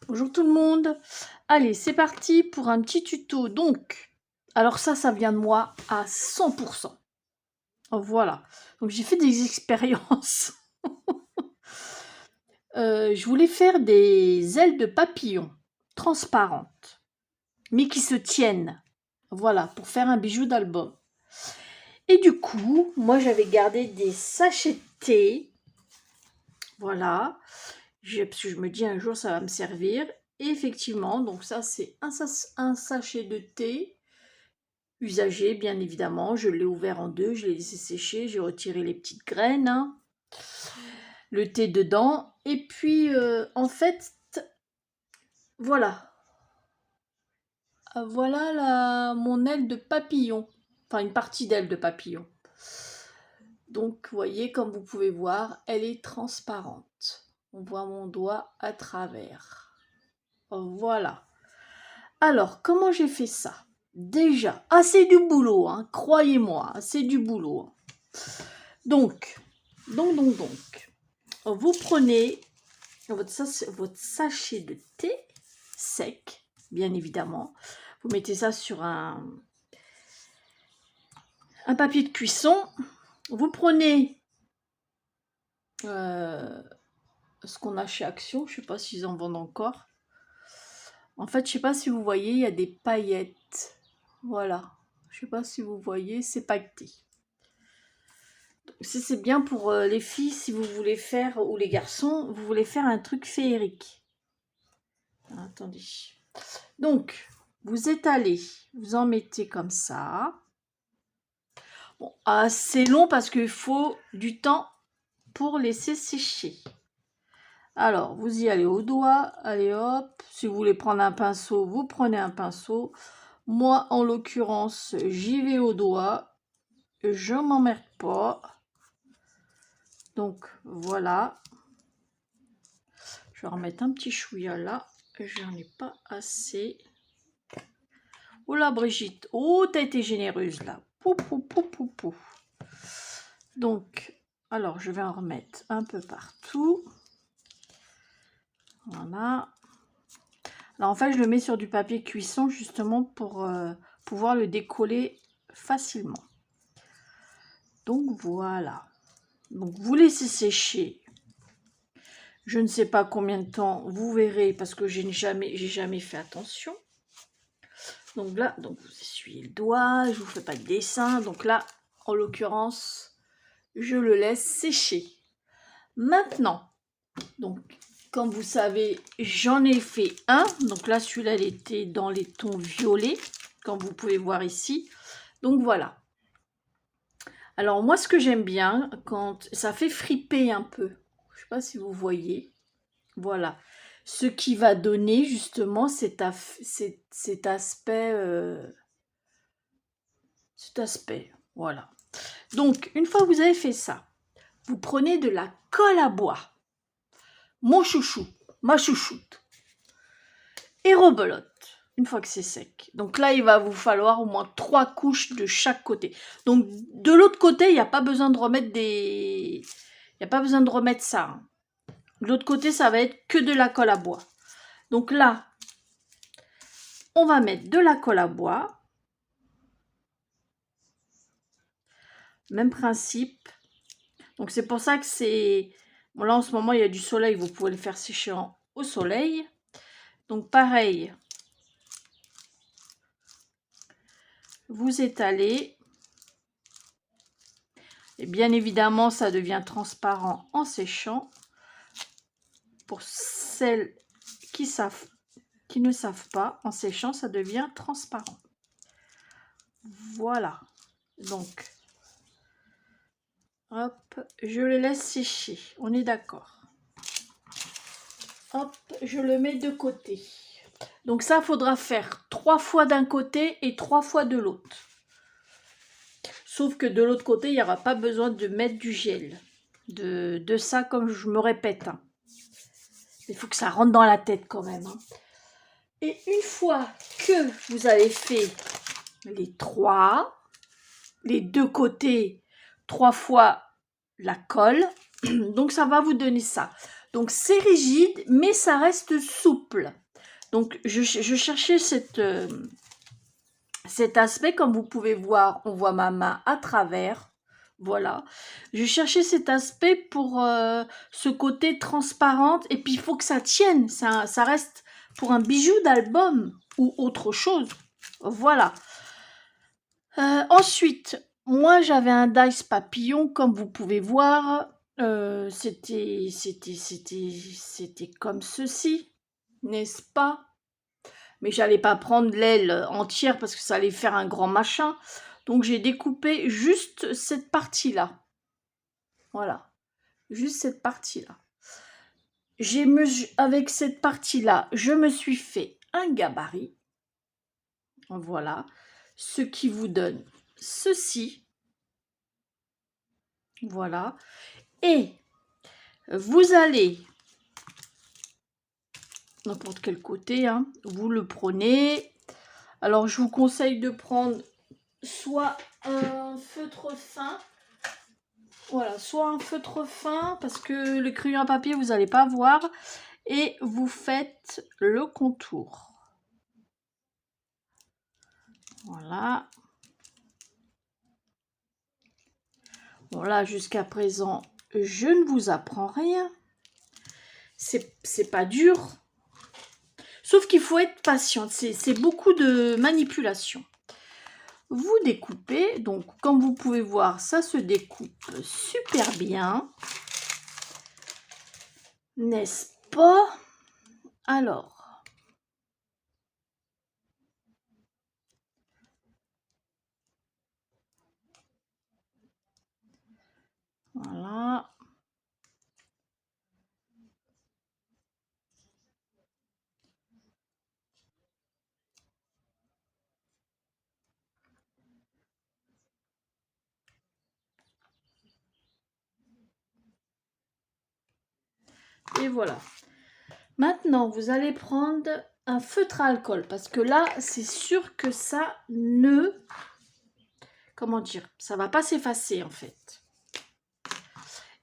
Bonjour tout le monde. Allez, c'est parti pour un petit tuto. Donc, alors ça vient de moi à 100%. Voilà. Donc j'ai fait des expériences. Je voulais faire des ailes de papillon transparentes, mais qui se tiennent. Voilà, pour faire un bijou d'album. Et du coup, moi j'avais gardé des sachets de thé. Voilà. Parce que je me dis un jour ça va me servir. Et effectivement, donc ça c'est un sachet de thé usagé, bien évidemment. Je l'ai ouvert en deux, je l'ai laissé sécher, j'ai retiré les petites graines, hein, le thé dedans. Et puis, en fait, voilà. Voilà mon aile de papillon. Enfin, une partie d'aile de papillon. Donc, vous voyez, comme vous pouvez voir, elle est transparente. On voit mon doigt à travers. Voilà. Alors, comment j'ai fait ça? Déjà, c'est du boulot, hein, croyez-moi, c'est du boulot. Donc, vous prenez votre sachet de thé sec, bien évidemment. Vous mettez ça sur un papier de cuisson. Vous prenez ce qu'on a chez Action, je ne sais pas s'ils en vendent encore. En fait, je ne sais pas si vous voyez, il y a des paillettes. Voilà, je ne sais pas si vous voyez, c'est pailleté. C'est bien pour les filles si vous voulez faire, ou les garçons, vous voulez faire un truc féerique. Attendez. Donc, vous étalez, vous en mettez comme ça. Bon, c'est long parce qu'il faut du temps pour laisser sécher. Alors, vous y allez au doigt, allez hop. Si vous voulez prendre un pinceau, vous prenez un pinceau. Moi, en l'occurrence, j'y vais au doigt. Je m'emmerde pas. Donc, voilà. Je vais remettre un petit chouïa là. J'en ai pas assez. Oh là, Brigitte. Oh, t'as été généreuse là. Pou, pou, pou, pou, pou. Donc, alors, je vais en remettre un peu partout. Voilà. Alors, en fait, je le mets sur du papier cuisson justement pour pouvoir le décoller facilement. Donc, voilà. Donc, vous laissez sécher. Je ne sais pas combien de temps, vous verrez, parce que j'ai jamais fait attention. Donc là, vous essuyez le doigt, je ne vous fais pas de dessin. Donc là, en l'occurrence, je le laisse sécher. Maintenant, donc, comme vous savez, j'en ai fait un. Donc là, celui-là, il était dans les tons violets, comme vous pouvez voir ici. Donc voilà. Alors moi, ce que j'aime bien, quand ça fait friper un peu, je ne sais pas si vous voyez, voilà. Ce qui va donner justement cet aspect, voilà. Donc, une fois que vous avez fait ça, vous prenez de la colle à bois, mon chouchou, ma chouchoute, et rebelote, une fois que c'est sec. Donc là, il va vous falloir au moins 3 couches de chaque côté. Donc, de l'autre côté, il n'y a pas besoin de remettre il n'y a pas besoin de remettre ça. Hein. De l'autre côté, ça va être que de la colle à bois. Donc là, on va mettre de la colle à bois. Même principe. Donc c'est pour ça que c'est... Bon là en ce moment il y a du soleil, vous pouvez le faire sécher au soleil. Donc pareil. Vous étalez. Et bien évidemment ça devient transparent en séchant. Pour celles qui ne savent pas, en séchant ça devient transparent. Voilà. Donc... Hop, je le laisse sécher, on est d'accord. Hop, je le mets de côté. Donc ça, il faudra faire 3 fois d'un côté et 3 fois de l'autre. Sauf que de l'autre côté, il n'y aura pas besoin de mettre du gel. De ça, comme je me répète. Hein. Il faut que ça rentre dans la tête quand même. Hein. Et une fois que vous avez fait les deux côtés 3 fois la colle. Donc ça va vous donner ça. Donc c'est rigide, mais ça reste souple. Donc je cherchais cet aspect, comme vous pouvez voir, on voit ma main à travers. Voilà. Je cherchais cet aspect pour ce côté transparent. Et puis il faut que ça tienne. Ça reste pour un bijou d'album ou autre chose. Voilà. Ensuite, moi j'avais un dice papillon, comme vous pouvez voir. C'était comme ceci, n'est-ce pas? Mais j'allais pas prendre l'aile entière parce que ça allait faire un grand machin. Donc j'ai découpé juste cette partie-là. Voilà, juste cette partie-là. Avec cette partie-là, je me suis fait un gabarit. Voilà, ce qui vous donne ceci. Voilà. Et vous allez, n'importe quel côté, hein, vous le prenez. Alors, je vous conseille de prendre soit un feutre fin. Voilà, soit un feutre fin, parce que le crayon à papier, vous n'allez pas voir. Et vous faites le contour. Voilà. Bon, là, jusqu'à présent, je ne vous apprends rien. C'est pas dur. Sauf qu'il faut être patiente. C'est beaucoup de manipulation. Vous découpez. Donc, comme vous pouvez voir, ça se découpe super bien. N'est-ce pas? Alors, voilà. Et voilà. Maintenant, vous allez prendre un feutre à alcool parce que là, c'est sûr que ça ne... Comment dire? Ça va pas s'effacer en fait.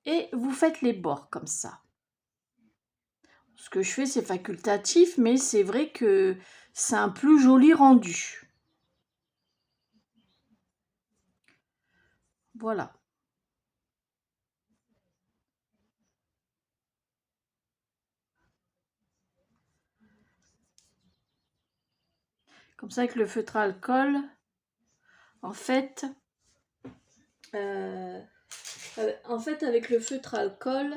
Et vous faites les bords comme ça. Ce que je fais, c'est facultatif, mais c'est vrai que c'est un plus joli rendu. Voilà. Comme ça, avec le feutre à alcool, en fait, avec le feutre à alcool,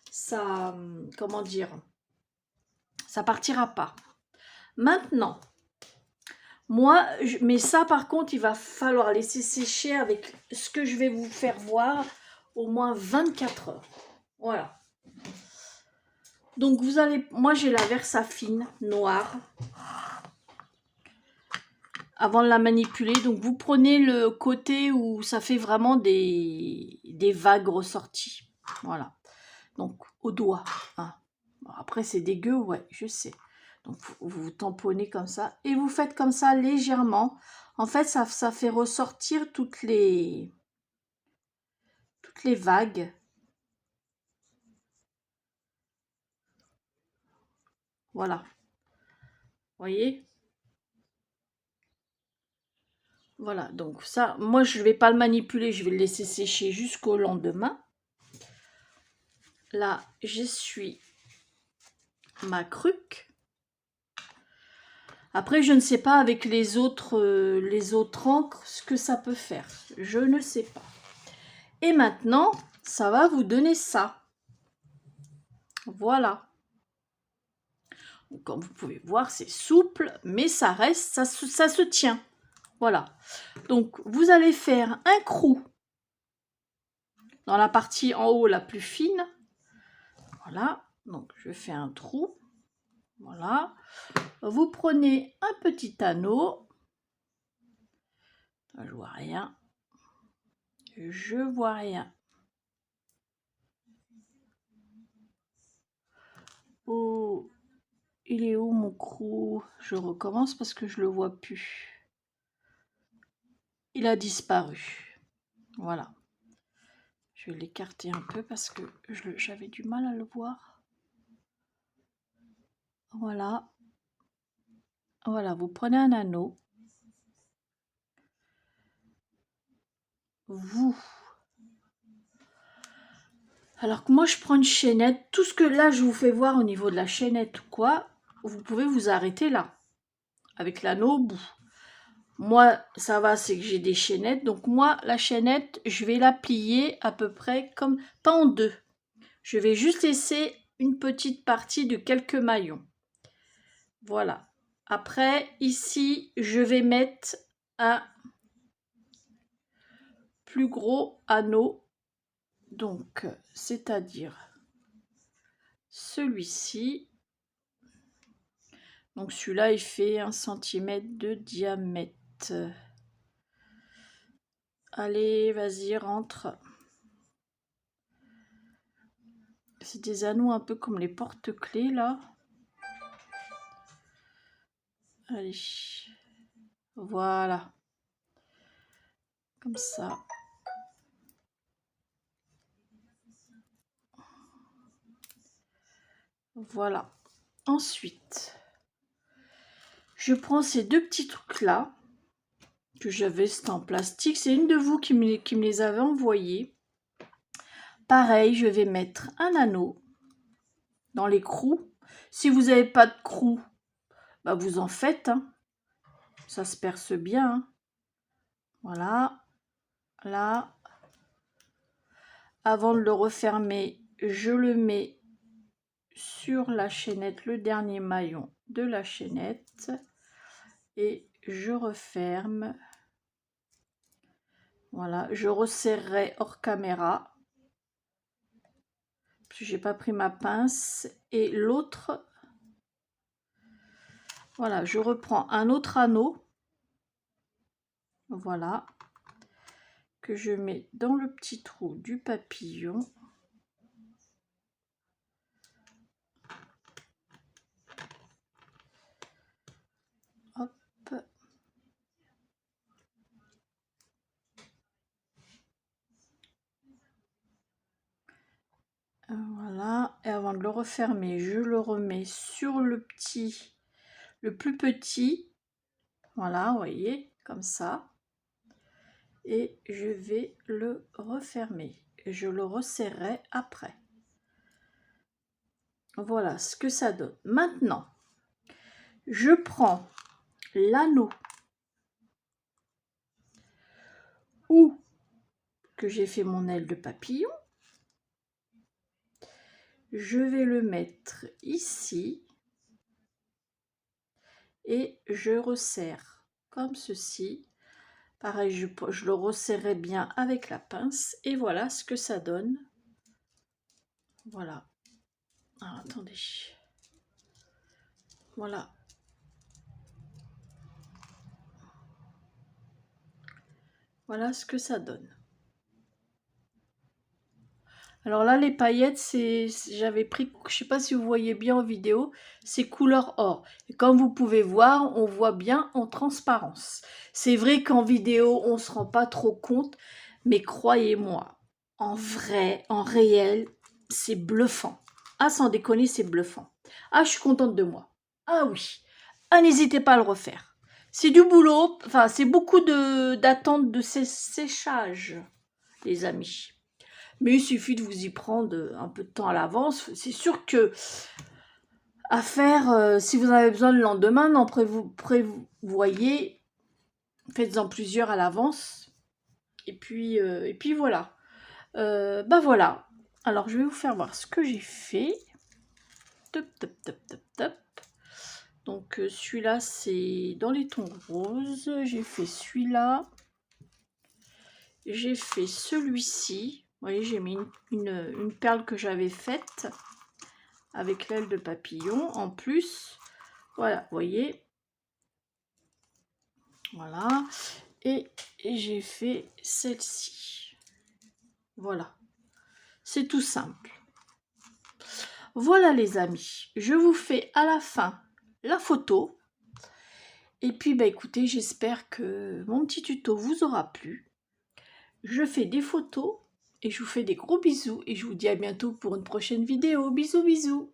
ça, comment dire, ça partira pas. Maintenant, moi, mais ça par contre, il va falloir laisser sécher avec ce que je vais vous faire voir au moins 24 heures. Voilà. Donc vous allez, moi j'ai la Versafine noire. Avant de la manipuler, donc vous prenez le côté où ça fait vraiment des vagues ressorties. Voilà. Donc au doigt. Hein. Bon, après c'est dégueu, ouais, je sais. Donc vous tamponnez comme ça et vous faites comme ça légèrement. En fait, ça fait ressortir toutes les vagues. Voilà. Vous voyez? Voilà, donc ça, moi je ne vais pas le manipuler, je vais le laisser sécher jusqu'au lendemain. Là, j'essuie ma cruque. Après, je ne sais pas avec les autres encres ce que ça peut faire. Je ne sais pas. Et maintenant, ça va vous donner ça. Voilà. Donc, comme vous pouvez voir, c'est souple, mais ça reste, ça se tient. Voilà. Donc, vous allez faire un crou dans la partie en haut la plus fine. Voilà. Donc, je fais un trou. Voilà. Vous prenez un petit anneau. Je vois rien. Je vois rien. Oh, Il est où mon crew? Je recommence parce que je le vois plus. Il a disparu. Voilà. Je vais l'écarter un peu parce que j'avais du mal à le voir. Voilà. Voilà, vous prenez un anneau. Vous. Alors que moi, je prends une chaînette. Tout ce que là, je vous fais voir au niveau de la chaînette ou quoi, vous pouvez vous arrêter là. Avec l'anneau au bout. Moi, ça va, c'est que j'ai des chaînettes. Donc moi, la chaînette, je vais la plier à peu près comme, pas en deux. Je vais juste laisser une petite partie de quelques maillons. Voilà. Après, ici, je vais mettre un plus gros anneau. Donc, c'est-à-dire celui-ci. Donc celui-là, il fait 1 cm de diamètre. Allez, vas-y, rentre. C'est des anneaux un peu comme les porte-clés, là. Allez. Voilà. Comme ça. Voilà. Ensuite, je prends ces deux petits trucs-là que j'avais, c'était en plastique. C'est une de vous qui me les avait envoyés. Pareil, je vais mettre un anneau dans l'écrou. Si vous n'avez pas de crou, bah vous en faites. Hein. Ça se perce bien. Hein. Voilà. Là. Avant de le refermer, je le mets sur la chaînette, le dernier maillon de la chaînette. Et je referme. Voilà. Je resserrerai hors caméra. Parce que j'ai pas pris ma pince. Et l'autre... Voilà, je reprends un autre anneau. Voilà. Que je mets dans le petit trou du papillon. Hop. Voilà. Et avant de le refermer, je le remets sur le plus petit. Voilà, vous voyez, comme ça. Et je vais le refermer. Et je le resserrerai après. Voilà ce que ça donne. Maintenant, je prends l'anneau où que j'ai fait mon aile de papillon. Je vais le mettre ici. Et je resserre comme ceci. Pareil, je le resserrerai bien avec la pince. Et voilà ce que ça donne. Voilà. Alors, attendez. Voilà. Voilà ce que ça donne. Alors là, les paillettes, j'avais pris, je ne sais pas si vous voyez bien en vidéo, c'est couleur or. Et comme vous pouvez voir, on voit bien en transparence. C'est vrai qu'en vidéo, on ne se rend pas trop compte, mais croyez-moi, en vrai, en réel, c'est bluffant. Ah, sans déconner, c'est bluffant. Ah, je suis contente de moi. Ah oui. Ah, n'hésitez pas à le refaire. C'est du boulot, enfin, c'est beaucoup d'attente de séchage, les amis. Mais il suffit de vous y prendre un peu de temps à l'avance. C'est sûr que à faire, si vous en avez besoin le lendemain, n'en prévoyez, faites-en plusieurs à l'avance. Et puis voilà. Bah voilà. Alors je vais vous faire voir ce que j'ai fait. Top, top, top, top, top. Donc celui-là, c'est dans les tons roses. J'ai fait celui-là. J'ai fait celui-ci. Vous voyez, j'ai mis une perle que j'avais faite avec l'aile de papillon en plus. Voilà, vous voyez. Voilà. Et j'ai fait celle-ci. Voilà. C'est tout simple. Voilà les amis, je vous fais à la fin la photo. Et puis bah écoutez, j'espère que mon petit tuto vous aura plu. Je fais des photos et je vous fais des gros bisous et je vous dis à bientôt pour une prochaine vidéo. Bisous bisous.